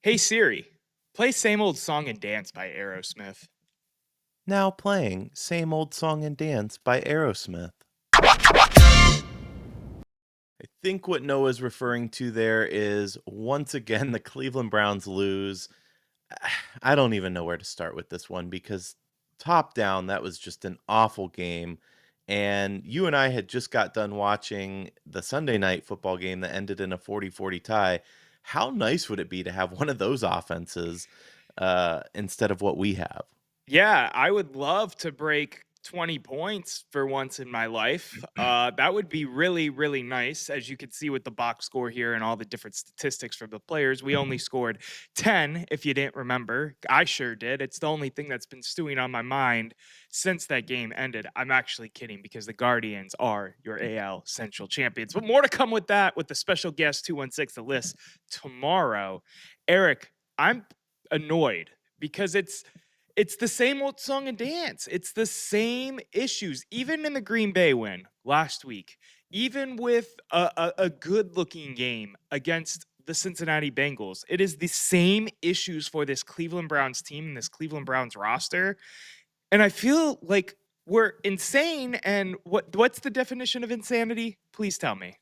Hey Siri, play Same Old Song and Dance by Aerosmith. Now playing Same Old Song and Dance by Aerosmith. I think what Noah's referring to there is once again the Cleveland Browns lose. I don't even know where to start with this one because top down, that was just an awful game. And you and I had just got done watching the Sunday night football game that ended in a 40-40 tie. How nice would it be to have one of those offenses instead of what we have? Yeah, I would love to break 20 points for once in my life. That would be really, really nice. As you can see with the box score here and all the different statistics for the players, we only scored 10, if you didn't remember. I sure did. It's the only thing that's been stewing on my mind since that game ended. I'm actually kidding because the Guardians are your AL Central champions. But more to come with that with the special guest 216, the list tomorrow. Erik, I'm annoyed because it's the same old song and dance. It's the same issues, even in the Green Bay win last week, even with a good looking game against the Cincinnati Bengals. It is the same issues for this Cleveland Browns team and this Cleveland Browns roster. And I feel like we're insane. And what's the definition of insanity? Please tell me.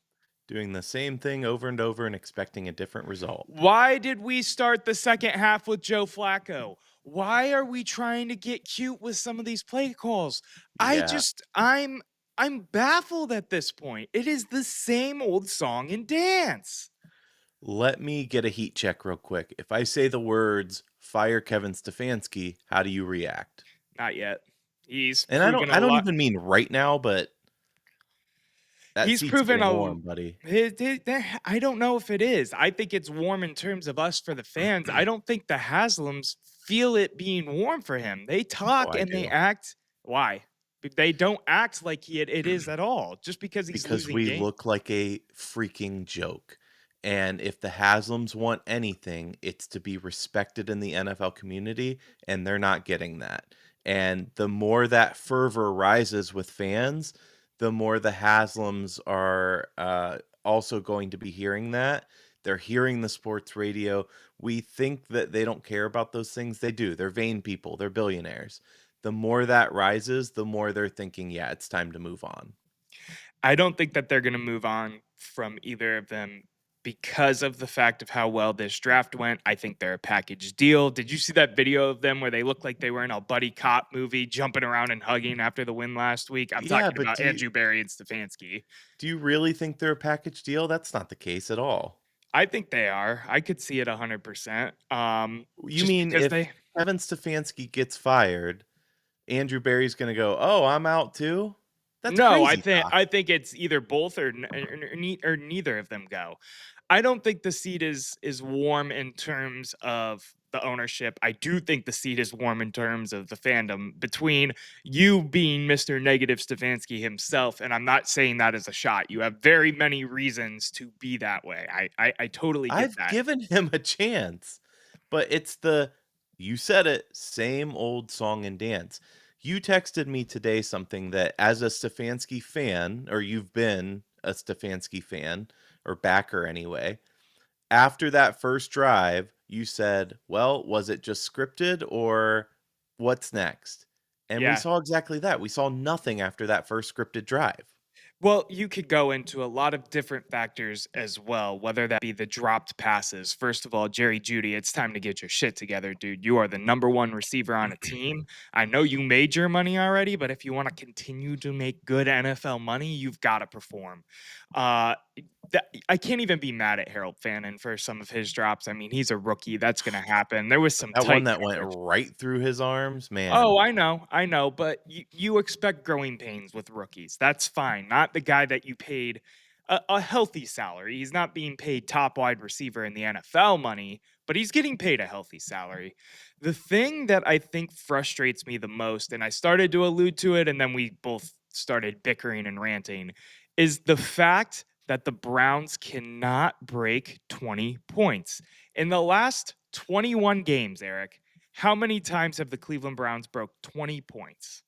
Doing the same thing over and over and expecting a different result. Why did we start the second half with Joe Flacco? Why are we trying to get cute with some of these play calls? I Yeah. just I'm baffled at this point. It is the same old song and dance. Let me get a heat check real quick. If I say the words fire Kevin Stefanski, how do you react? Not yet. He's And I don't proven a I don't lot. even mean right now, but that He's seat's proven getting a warm, buddy. I don't know if it is. I think it's warm in terms of us for the fans. I don't think the Haslams feel it being warm for him. They Oh, talk I and they do. act. Why? They don't act like it is at all. Just because he's Because losing we games. look like a freaking joke. And if the Haslams want anything, it's to be respected in the NFL community, and they're not getting that. And the more that fervor rises with fans, the more the Haslams are also going to be hearing that. They're hearing the sports radio. We think that they don't care about those things. They do. They're vain people, they're billionaires. The more that rises, the more they're thinking, yeah, it's time to move on. I don't think that they're going to move on from either of them because of the fact of how well this draft went. I think they're a package deal. Did you see that video of them where they look like they were in a buddy cop movie, jumping around and hugging after the win last week? I'm Yeah, talking but about Andrew Barry and Stefanski. do you really think they're a package deal? That's not the case at all. I think they are. I could see it 100%. You Just mean because if they Kevin Stefanski gets fired, Andrew Barry's gonna go, "Oh, I'm out too?" That's No, crazy talk. I think it's either both or neither of them go. I don't think the seat is warm in terms of the ownership. I do think the seat is warm in terms of the fandom between you being Mr. Negative Stefanski himself, and I'm not saying that as a shot. You have very many reasons to be that way. I totally get I've that. given him a chance, but it's the you said it, same old song and dance. You texted me today something that as a Stefanski fan, or you've been a Stefanski fan or backer anyway, after that first drive, you said, "Well, was it just scripted or what's next?" And we Yeah, saw exactly that. We saw nothing after that first scripted drive. well, you could go into a lot of different factors as well, whether that be the dropped passes. First of all, Jerry Judy, it's time to get your shit together, dude. You are the number one receiver on a team. I know you made your money already, but if you want to continue to make good NFL money, you've got to perform. Uh, I can't even be mad at Harold Fannin for some of his drops. I mean, he's a rookie. That's going to happen. There was But some that one tight that went coverage. right through his arms, man. Oh, I know, but you expect growing pains with rookies. That's fine. Not the guy that you paid a healthy salary. He's not being paid top wide receiver in the NFL money, but he's getting paid a healthy salary. The thing that I think frustrates me the most, and I started to allude to it, and then we both started bickering and ranting, is the fact that the Browns cannot break 20 points. In the last 21 games, Erik, how many times have the Cleveland Browns broke 20 points?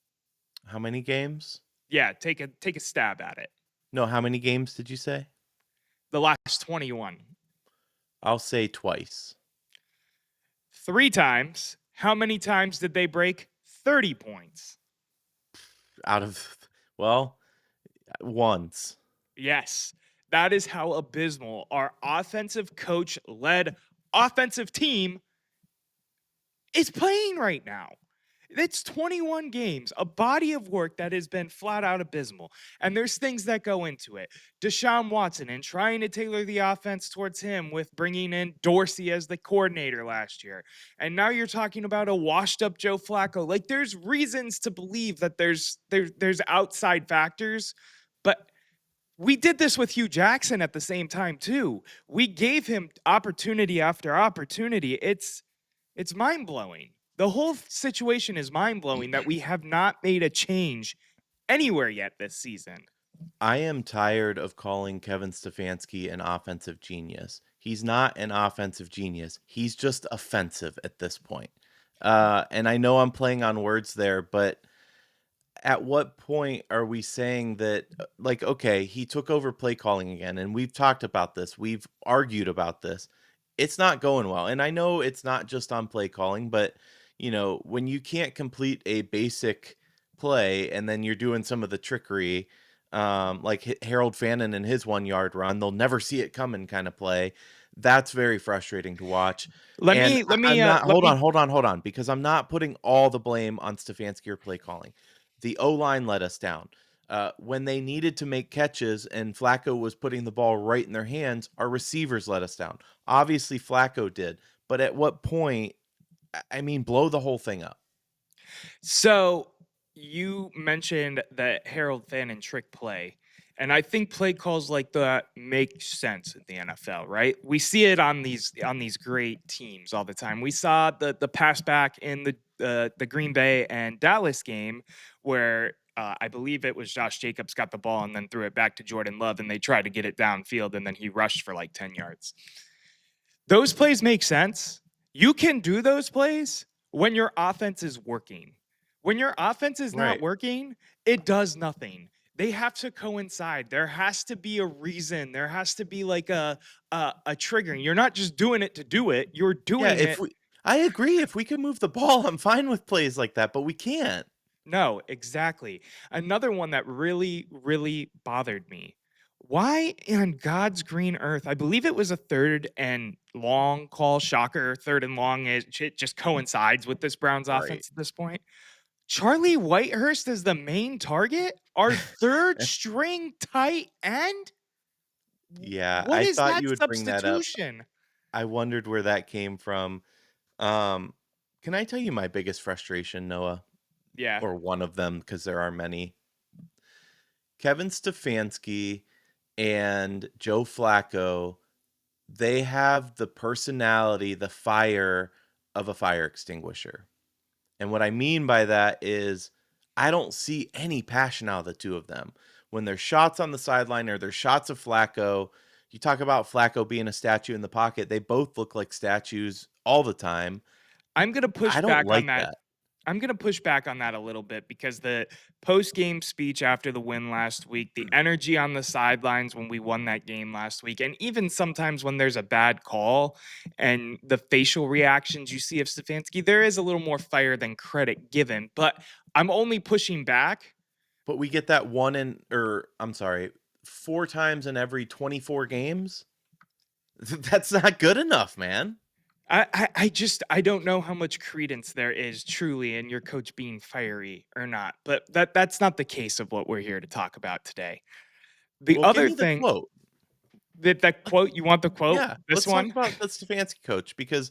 How many games? Yeah, take a stab at it. No, how many games did you say? The last 21. I'll say twice. 3 times. How many times did they break 30 points? Out of well, once. Yes, that is how abysmal our offensive coach led offensive team is playing right now. It's 21 games, a body of work that has been flat out abysmal. And there's things that go into it. Deshaun Watson and trying to tailor the offense towards him with bringing in Dorsey as the coordinator last year. And now you're talking about a washed up Joe Flacco. Like there's reasons to believe that there's outside factors, but we did this with Hugh Jackson at the same time too. We gave him opportunity after opportunity. It's mind-blowing. The whole situation is mind-blowing that we have not made a change anywhere yet this season. I am tired of calling Kevin Stefanski an offensive genius. He's not an offensive genius. He's just offensive at this point. And I know I'm playing on words there, but at what point are we saying that, like, okay, he took over play calling again, and we've talked about this, we've argued about this. It's not going well. And I know it's not just on play calling, but when you can't complete a basic play and then you're doing some of the trickery, like Harold Fannin and his 1 yard run, they'll never see it coming kind of play. That's very frustrating to watch. Let And me let me I'm not, let hold on, me hold on, hold on, because I'm not putting all the blame on Stefanski or play calling. The O-line let us down. When they needed to make catches and Flacco was putting the ball right in their hands, our receivers let us down. Obviously, Flacco did, but at what point? I mean, blow the whole thing up. So you mentioned that Harold Fannin trick play. And I think play calls like that make sense in the NFL, right? We see it on these great teams all the time. We saw the pass back in the Green Bay and Dallas game where I believe it was Josh Jacobs got the ball and then threw it back to Jordan Love and they tried to get it downfield and then he rushed for like 10 yards. Those plays make sense. You can do those plays when your offense is working. When your offense is not Right. working, it does nothing. They have to coincide. There has to be a reason. There has to be like a triggering. You're not just doing it to do it. You're Yeah, doing if it. we I agree, if we can move the ball, I'm fine with plays like that, but we can't. No, exactly. Another one that really, really bothered me. Why in God's green earth? I believe it was a third and long call, shocker, third and long. It just coincides with this Browns Right. offense at this point. Charlie Whitehurst is the main target? Our third string tight end? Yeah, What I is thought that you would bring that up. substitution? I wondered where that came from. Um, can I tell you my biggest frustration, Noah? Yeah. Or one of them, because there are many. Kevin Stefanski and Joe Flacco, they have the personality, the fire of a fire extinguisher. And what I mean by that is I don't see any passion out of the two of them. When there's shots on the sideline or there's shots of Flacco, you talk about Flacco being a statue in the pocket. They both look like statues all the time. I'm going to push I don't back on like that. that. I'm going to push back on that a little bit because the post game speech after the win last week, the energy on the sidelines when we won that game last week, and even sometimes when there's a bad call and the facial reactions you see of Stefanski, there is a little more fire than credit given. But I'm only pushing back. But we get that one in, or I'm sorry, 4 times in every 24 games. That's not good enough, man. I don't know how much credence there is truly in your coach being fiery or not, but that's not the case of what we're here to talk about today. The Well, give other me the thing quote. that Let's quote, you want the quote? Yeah, This let's talk one? about the Stefanski coach, because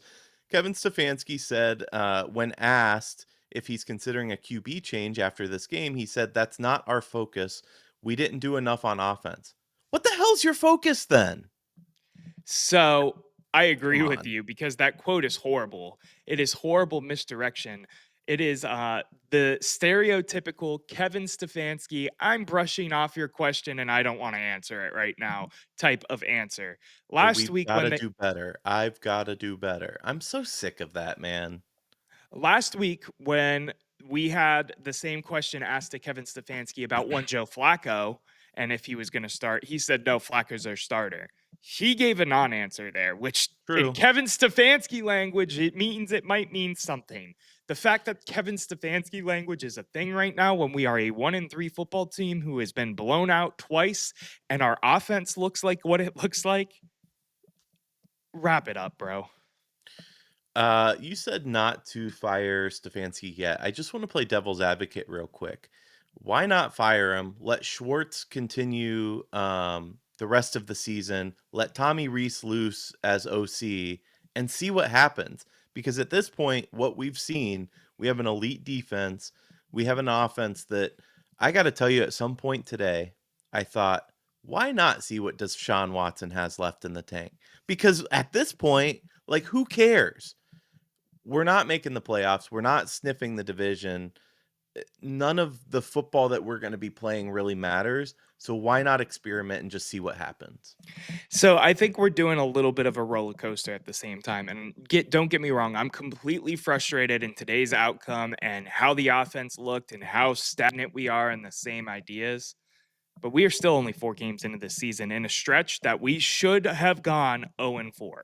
Kevin Stefanski said, when asked if he's considering a QB change after this game, he said, "That's not our focus. We didn't do enough on offense." What the hell's your focus then? So I Come agree with on. you because that quote is horrible. It is horrible misdirection. It is the stereotypical Kevin Stefanski, I'm brushing off your question and I don't want to answer it right now type of answer. Last We've week when gotta they do better. I've gotta do better. I'm so sick of that, man. Last week, when we had the same question asked to Kevin Stefanski about one Joe Flacco and if he was going to start, he said, no, Flacco's our starter. He gave a non-answer there, which in True. Kevin Stefanski language, it means it might mean something. The fact that Kevin Stefanski language is a thing right now when we are a 1-3 football team who has been blown out twice and our offense looks like what it looks like, wrap it up, bro. You said not to fire Stefanski yet. I just want to play devil's advocate real quick. Why not fire him? Let Schwartz continue the rest of the season. Let Tommy Reese loose as OC and see what happens. Because at this point, what we've seen, we have an elite defense. We have an offense that I got to tell you, at some point today, I thought, why not see what Deshaun Watson has left in the tank? Because at this point, like, who cares? We're not making the playoffs. We're not sniffing the division. None of the football that we're going to be playing really matters. So why not experiment and just see what happens? So I think we're doing a little bit of a roller coaster at the same time. And don't get me wrong, I'm completely frustrated in today's outcome and how the offense looked and how stagnant we are in the same ideas. But we are still only 4 games into the season in a stretch that we should have gone 0-4.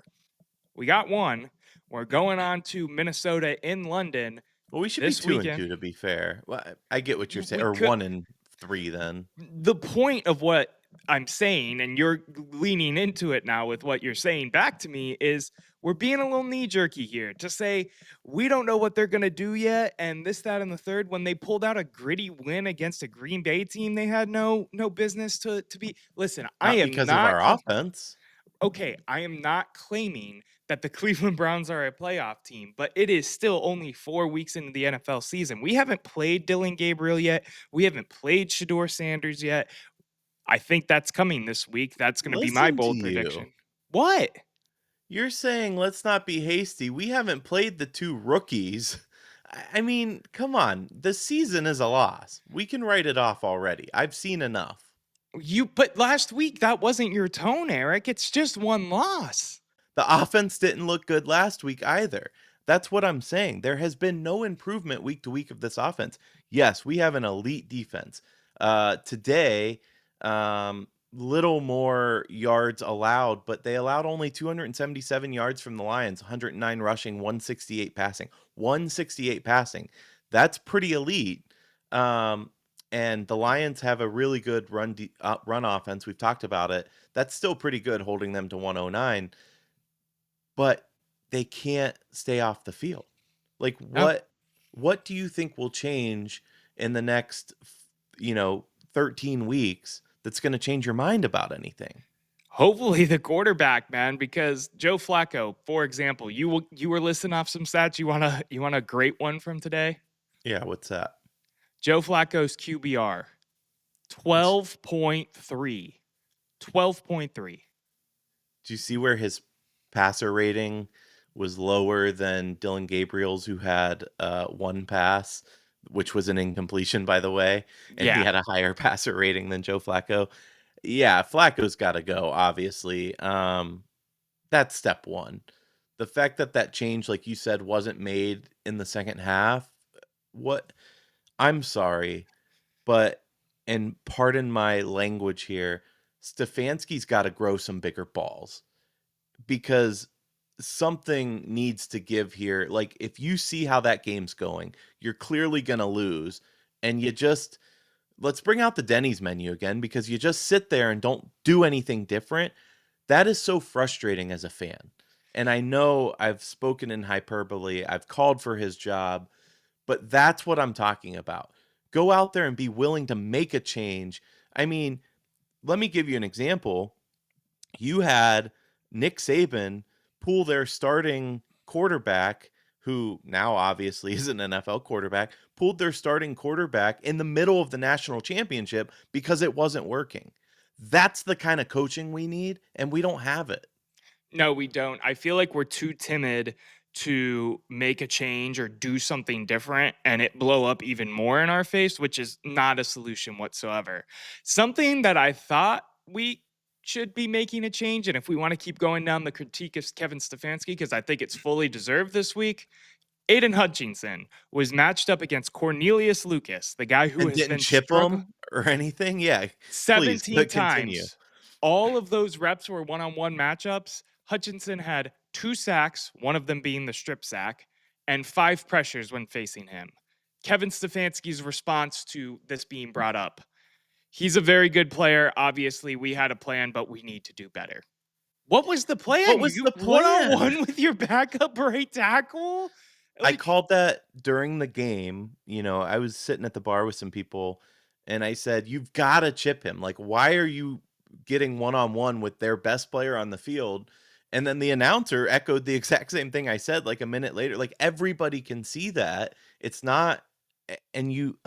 We got one. We're going on to Minnesota in London Well, we should be this 2 and weekend. 2 to be fair. Well, I get what you're saying, We or could 1 and 3 then. the point of what I'm saying, and you're leaning into it now with what you're saying back to me, is we're being a little knee jerky here to say we don't know what they're going to do yet, and this, that, and the third. When they pulled out a gritty win against a Green Bay team, they had no business to be. Listen, I Not am because of not our offense. okay. I am not claiming that the Cleveland Browns are a playoff team, but it is still only 4 weeks into the NFL season. We haven't played Dylan Gabriel yet. We haven't played Shador Sanders yet. I think that's coming this week. That's gonna be my Listen to bold you. prediction. What? You're saying let's not be hasty. We haven't played the 2 rookies. I mean, come on. The season is a loss. We can write it off already. I've seen enough. But last week, that wasn't your tone, Eric. It's just one loss. The offense didn't look good last week either. That's what I'm saying. There has been no improvement week to week of this offense. Yes, we have an elite defense. Today, little more yards allowed, but they allowed only 277 yards from the Lions, 109 rushing, 168 passing. 168 passing. That's pretty elite. Um, and the Lions have a really good run offense. We've talked about it. That's still pretty good, holding them to 109, but they can't stay off the field. Like, No. what do you think will change in the next 13 weeks that's going to change your mind about anything? Hopefully the quarterback, man, because Joe Flacco, for example, you were listing off some stats. You want a great one from today? Yeah, what's that? Joe Flacco's QBR, Do 12.3. 12.3. you see where his passer rating was lower than Dylan Gabriel's, who had one pass, which was an incompletion, by the way, and he Yeah. had a higher passer rating than Joe Flacco? Yeah, Flacco's got to go, obviously. That's step one. The fact that that change, like you said, wasn't made in the second half, what I'm sorry, but and pardon my language here, Stefanski's got to grow some bigger balls because something needs to give here. Like, if you see how that game's going, you're clearly going to lose, and you just let's bring out the Denny's menu again, because you just sit there and don't do anything different. That is so frustrating as a fan. And I know I've spoken in hyperbole, I've called for his job, but that's what I'm talking about. Go out there and be willing to make a change. I mean, let me give you an example. You had Nick Saban pull their starting quarterback, who now obviously is an NFL quarterback, pulled their starting quarterback in the middle of the national championship because it wasn't working. That's the kind of coaching we need, and we don't have it. No, we don't. I feel like we're too timid to make a change or do something different and it blow up even more in our face, which is not a solution whatsoever. Something that I thought we should be making a change, and if we want to keep going down the critique of Kevin Stefanski, because I think it's fully deserved this week, Aiden Hutchinson was matched up against Cornelius Lucas, the guy who And has didn't been chip struggling them or anything. Yeah, please 17 continue. times. all of those reps were one-on-one matchups. Hutchinson had 2 sacks, one of them being the strip sack, and 5 pressures when facing him. Kevin Stefanski's response to this being brought up: "He's a very good player. Obviously, we had a plan, but we need to do better." What was the What plan? was You the plan? one-on-one with your backup right tackle? I Like, called that during the game. I was sitting at the bar with some people and I said, "You've gotta chip him. Like, why are you getting one-on-one with their best player on the field?" And then the announcer echoed the exact same thing I said like a minute later. Like, everybody can see that. It's not and you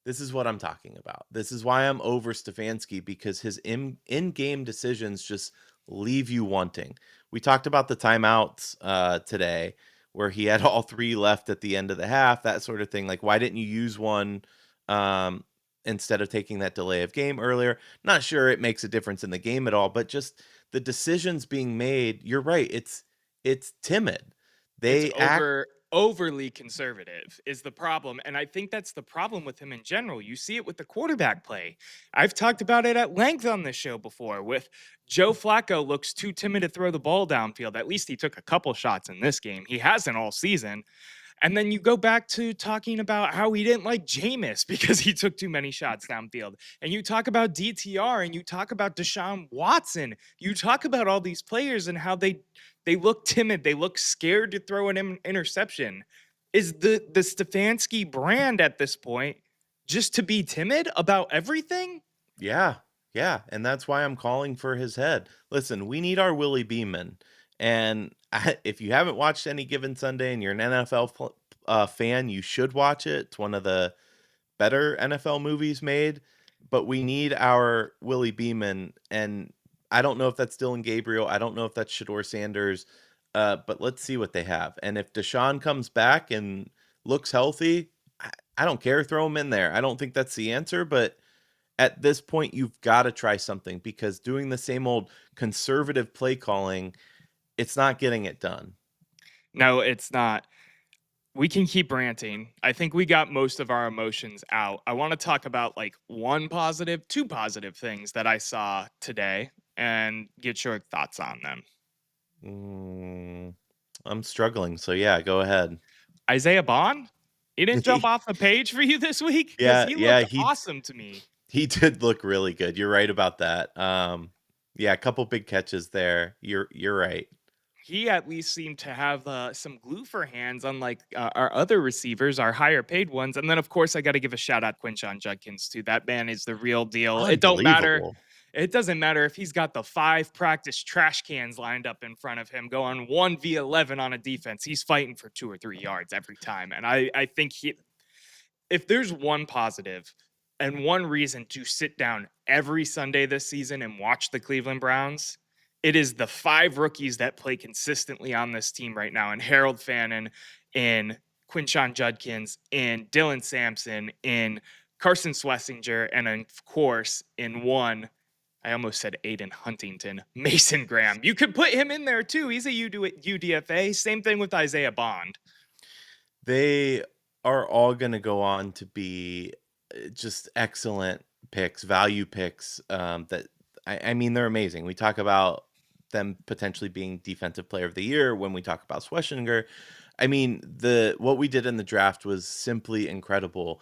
this is what I'm talking about. This is why I'm over Stefanski because his in-game decisions just leave you wanting. We talked about the timeouts today where he had all three left at the end of the half, that sort of thing. Like, why didn't you use one um, instead of taking that delay of game earlier? Not sure it makes a difference in the game at all, but just the decisions being made. You're right. It's timid. it's They act. overly conservative is the problem, and I think that's the problem with him in general. You see it with the quarterback play. I've talked about it at length on this show before with Joe Flacco looks too timid to throw the ball downfield. At least he took a couple shots in this game. He hasn't all season. And then you go back to talking about how he didn't like Jameis because he took too many shots downfield. And you talk about DTR and you talk about Deshaun Watson. You talk about all these players and how they look timid, they look scared to throw an interception. Is the Stefanski brand at this point just to be timid about everything? Yeah, yeah, and that's why I'm calling for his head. Listen, we need our Willie Beeman, and if you haven't watched Any Given Sunday and you're an NFL fan, you should watch it. It's one of the better NFL movies made, but we need our Willie Beeman, and I don't know if that's Dylan Gabriel. I don't know if that's Shador Sanders, but let's see what they have. And if Deshaun comes back and looks healthy, I don't care. Throw him in there. I don't think that's the answer, but at this point, you've got to try something because doing the same old conservative play calling, it's not getting it done. No, it's not. We can keep ranting. I think we got most of our emotions out. I want to talk about like one positive, two positive things that I saw today and get your thoughts on them. Mm, I'm struggling. So, yeah, go ahead. Isaiah Bond, he didn't jump off the page for you this week because Yeah, he yeah, looked awesome to me. he did look really good. You're right about that. Yeah, a couple big catches there. You're right. He at least seemed to have some glue for hands, unlike our other receivers, our higher paid ones. And then, of course, I got to give a shout out Quinshon Judkins too. That man is the real deal. It don't matter. Unbelievable. It doesn't matter if he's got the 5 practice trash cans lined up in front of him, going 1v11 on a defense. He's fighting for 2 or 3 yards every time. And I think if there's one positive and one reason to sit down every Sunday this season and watch the Cleveland Browns, it is the 5 rookies that play consistently on this team right now. And Harold Fannin, in Quinshon Judkins, in Dylan Sampson, in Carson Swessinger, and of course, in one, I almost said Aiden Huntington, Mason Graham. You could put him in there too. He's a UDFA. Same thing with Isaiah Bond. They are all gonna go on to be, just excellent picks, value picks, that I mean, they're amazing. We talk about them potentially being defensive player of the year when we talk about Schlesinger. I mean, the what we did in the draft was simply incredible,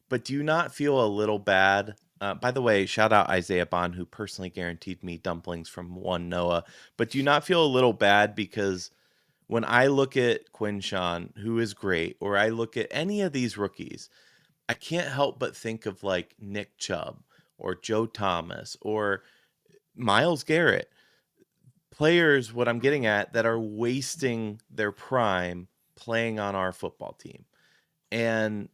but do you not feel a little bad? By the way, shout out Isaiah Bond, who personally guaranteed me dumplings from one Noah, but do you not feel a little bad because when I look at Quinshon, who is great, or I look at any of these rookies, I can't help but think of like Nick Chubb or Joe Thomas or Miles Garrett. Players, what I'm getting at, that are wasting their prime playing on our football team. And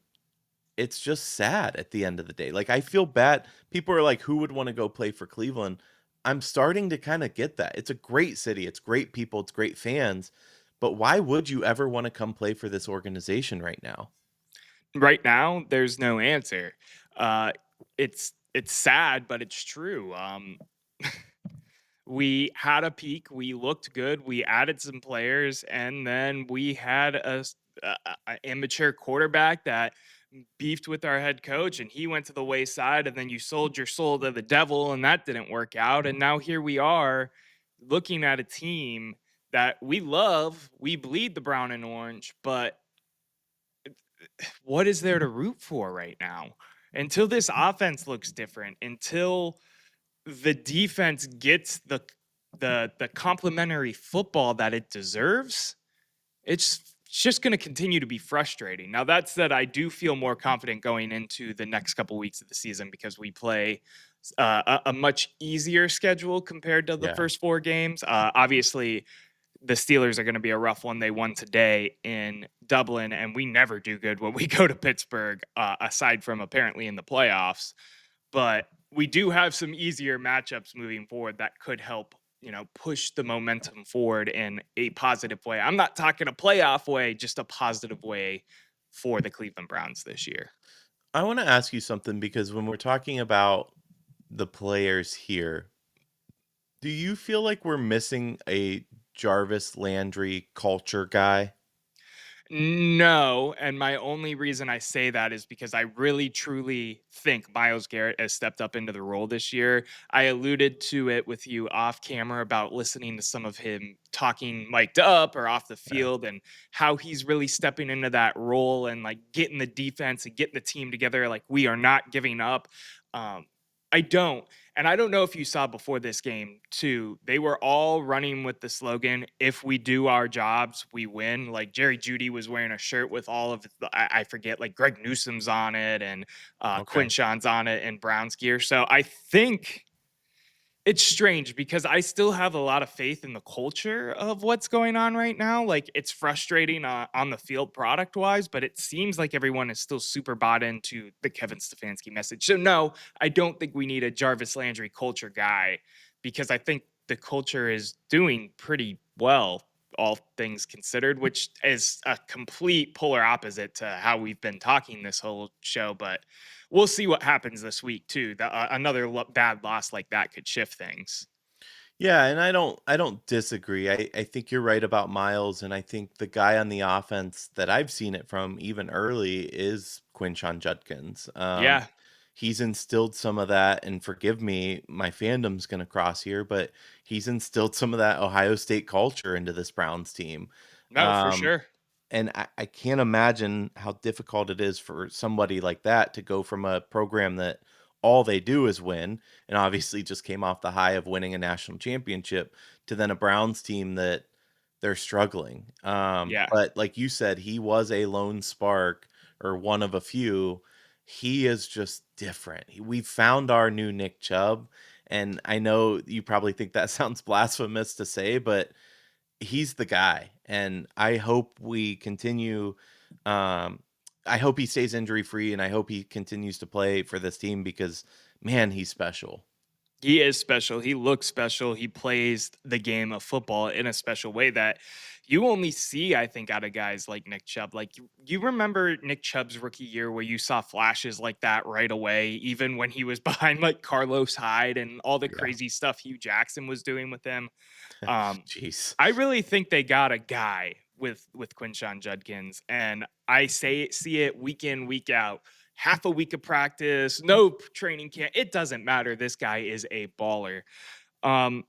it's just sad at the end of the day. Like, I feel bad. People are like, who would want to go play for Cleveland? I'm starting to kind of get that. It's a great city. It's great people. It's great fans. But why would you ever want to come play for this organization right now? Right now, there's no answer. Uh, it's sad, but it's true. We had a peak. We looked good. We added some players, and then we had a immature quarterback that beefed with our head coach and he went to the wayside, and then you sold your soul to the devil and that didn't work out. And now here we are looking at a team that we love. We bleed the brown and orange, but what is there to root for right now? Until this offense looks different, until the defense gets the complementary football that it deserves, it's just going to continue to be frustrating. Now that said, I do feel more confident going into the next couple weeks of the season because we play a much easier schedule compared to the Yeah. first 4 games. Obviously, the Steelers are going to be a rough one. They won today in Dublin, and we never do good when we go to Pittsburgh, aside from apparently in the playoffs. But we do have some easier matchups moving forward that could help, push the momentum forward in a positive way. I'm not talking a playoff way, just a positive way for the Cleveland Browns this year. I want to ask you something because when we're talking about the players here, do you feel like we're missing a Jarvis Landry culture guy? No, and my only reason I say that is because I really truly think Myles Garrett has stepped up into the role this year. I alluded to it with you off camera about listening to some of him talking mic'd up or off the Yeah. field and how he's really stepping into that role and like getting the defense and getting the team together. Like we are not giving up. Um, I don't. And I don't know if you saw before this game too, they were all running with the slogan, if we do our jobs, we win. Like Jerry Judy was wearing a shirt with all of I forget, like Greg Newsom's on it and Okay. Quinshawn's on it and Brown's gear. So I think it's strange because I still have a lot of faith in the culture of what's going on right now. Like it's frustrating on the field product wise, but it seems like everyone is still super bought into the Kevin Stefanski message. So no, I don't think we need a Jarvis Landry culture guy because I think the culture is doing pretty well, all things considered, which is a complete polar opposite to how we've been talking this whole show. But we'll see what happens this week too. Another bad loss like that could shift things. Yeah, and I don't disagree. I think you're right about Miles, and I think the guy on the offense that I've seen it from even early is Quinshon Judkins. Yeah. He's instilled some of that, and forgive me, my fandom's gonna cross here, but he's instilled some of that Ohio State culture into this Browns team. No, for Um, sure. and I can't imagine how difficult it is for somebody like that to go from a program that all they do is win, and obviously just came off the high of winning a national championship, to then a Browns team that they're struggling. Yeah. But like you said, he was a lone spark or one of a few. He is just different. We've found our new Nick Chubb, and I know you probably think that sounds blasphemous to say, but he's the guy, and I hope we continue. Um, I hope he stays injury free, and I hope he continues to play for this team because, man, he's special. He is special. He looks special. He plays the game of football in a special way that you only see, I think, out of guys like Nick Chubb. Like you remember Nick Chubb's rookie year where you saw flashes like that right away, even when he was behind like Carlos Hyde and all the Yeah. crazy stuff Hugh Jackson was doing with him. Um, Jeez. I really think they got a guy with Quinshon Judkins, and I say see it week in week out. Half a week of practice, no training camp. It doesn't matter. This guy is a baller. Um,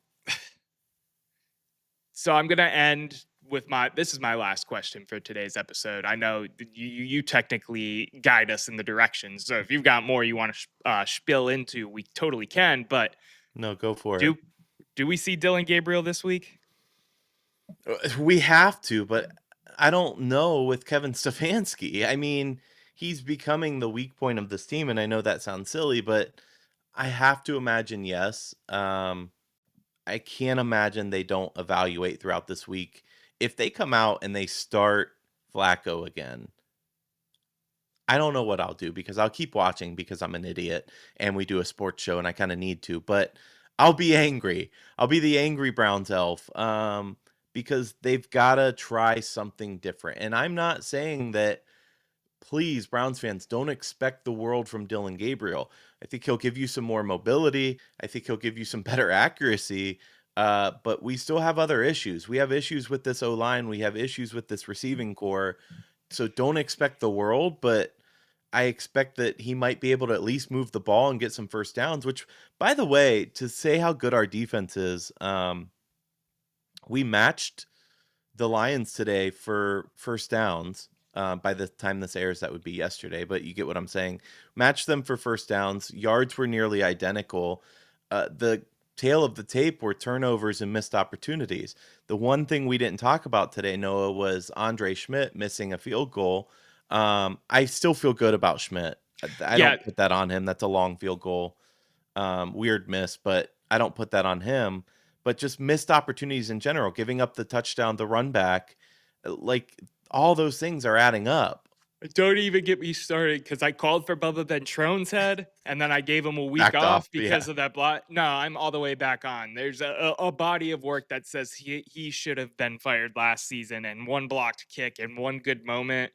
so I'm gonna end with my. This is my last question for today's episode. I know that you technically guide us in the directions. So if you've got more you want to spill into, we totally can. But No, go for it. do do we see Dylan Gabriel this week? We have to, but I don't know with Kevin Stefanski. I mean, he's becoming the weak point of this team, and I know that sounds silly, but I have to imagine yes. I can't imagine they don't evaluate throughout this week. If they come out and they start Flacco again, I don't know what I'll do because I'll keep watching because I'm an idiot and we do a sports show and I kind of need to, but I'll be angry. I'll be the angry Browns elf because they've got to try something different. And I'm not saying that, please, Browns fans, don't expect the world from Dylan Gabriel. I think he'll give you some more mobility. I think he'll give you some better accuracy. But we still have other issues. We have issues with this O line. We have issues with this receiving core. So don't expect the world, but I expect that he might be able to at least move the ball and get some first downs, which, by the way, to say how good our defense is, we matched the Lions today for first downs. By the time this airs, that would be yesterday, but you get what I'm saying. Matched them for first downs. Yards were nearly identical. The tail of the tape were turnovers and missed opportunities. The one thing we didn't talk about today, Noah, was Andre Schmidt missing a field goal. I still feel good about Schmidt. I Yeah, don't put that on him. That's a long field goal. Weird miss, but I don't put that on him. But just missed opportunities in general, giving up the touchdown, the run back, like all those things are adding up. don't even get me started because I called for Bubba Ventrone's head and then I gave him a week Backed off. off because Yeah. of that block. No, I'm all the way back on. There's a body of work that says he should have been fired last season, and one blocked kick and one good moment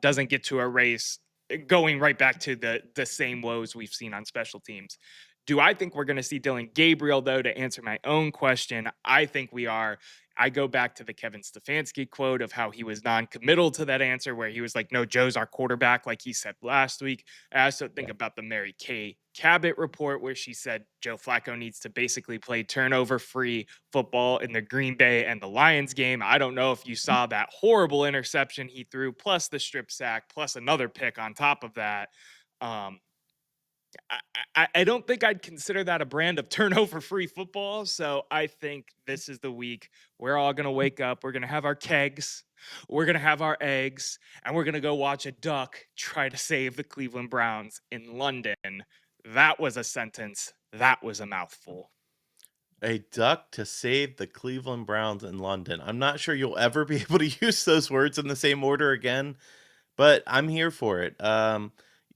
doesn't get to erase going right back to the same woes we've seen on special teams. Do I think we're going to see Dylan Gabriel, though, to answer my own question? I think we are. I go back to the Kevin Stefanski quote of how he was non-committal to that answer, where he was like, "No, Joe's our quarterback," like he said last week. I also think Yeah. about the Mary Kay Cabot report, where she said Joe Flacco needs to basically play turnover-free football in the Green Bay and the Lions game. I don't know if you saw that horrible interception he threw, plus the strip sack, plus another pick on top of that. Um, I don't think I'd consider that a brand of turnover free football. So I think this is the week we're all going to wake up. We're going to have our kegs, we're going to have our eggs, and we're going to go watch a duck try to save the Cleveland Browns in London. That was a sentence. That was a mouthful. A duck to save the Cleveland Browns in London. I'm not sure you'll ever be able to use those words in the same order again, but I'm here for it.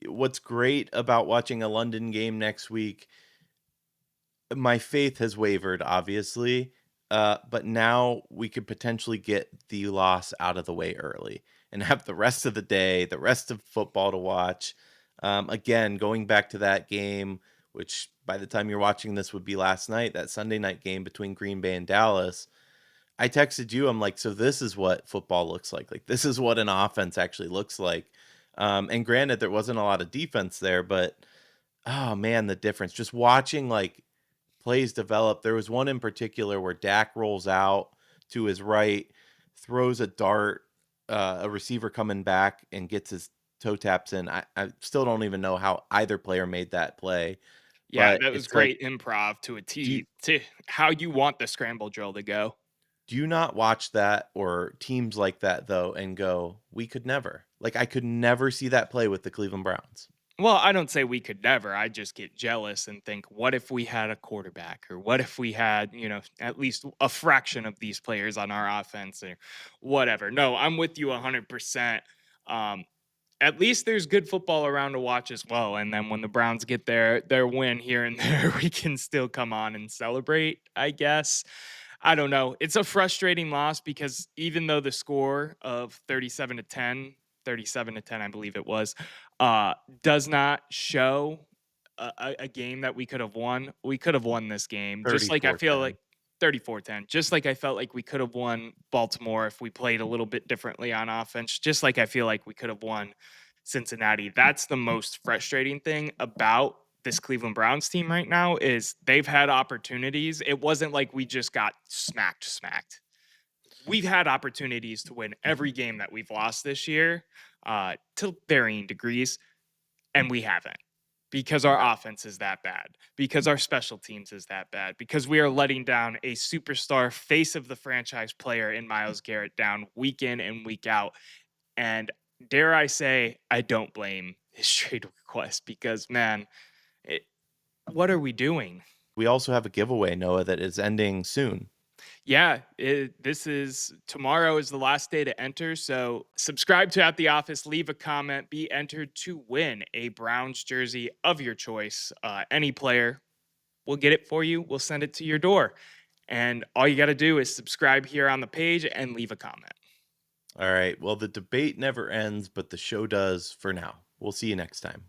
What's great about watching a London game next week, my faith has wavered, obviously, but now we could potentially get the loss out of the way early and have the rest of the day, the rest of football to watch. Again, going back to that game, which by the time you're watching this would be last night, that Sunday night game between Green Bay and Dallas. I texted you, I'm like, so this is what football looks like. Like, this is what an offense actually looks like. And granted, there wasn't a lot of defense there, but oh man, the difference. Just watching like plays develop. There was one in particular where Dak rolls out to his right, throws a dart, a receiver coming back and gets his toe taps in. I still don't even know how either player made that play, Yeah, but that was it's like, great improv to a do you, T to how you want the scramble drill to go. do you not watch that or teams like that though and go, we could never? Like I could never see that play with the Cleveland Browns. Well, I don't say we could never. I just get jealous and think, what if we had a quarterback, or what if we had, at least a fraction of these players on our offense, or whatever. No, I'm with you 100%. Um, at least there's good football around to watch as well. And then when the Browns get their win here and there, we can still come on and celebrate, I guess. I don't know. It's a frustrating loss because even though the score of 37-10, I believe it was, uh, does not show a game that we could have won. We could have won this game. Just like I feel like 34-10. 34-10. Just like I felt like we could have won Baltimore if we played a little bit differently on offense. Just like I feel like we could have won Cincinnati. That's the most frustrating thing about this Cleveland Browns team right now is they've had opportunities. It wasn't like we just got smacked. We've had opportunities to win every game that we've lost this year, to varying degrees, and we haven't because our offense is that bad, because our special teams is that bad, because we are letting down a superstar face of the franchise player in Miles Garrett down week in and week out. And dare I say, I don't blame his trade request because, man, it, what are we doing? We also have a giveaway, Noah, that is ending soon. Yeah, this is tomorrow is the last day to enter. So subscribe to At the Office, leave a comment, be entered to win a Browns jersey of your choice. Any player, we'll get it for you. We'll send it to your door. And all you got to do is subscribe here on the page and leave a comment. All right. Well, the debate never ends, but the show does for now. We'll see you next time.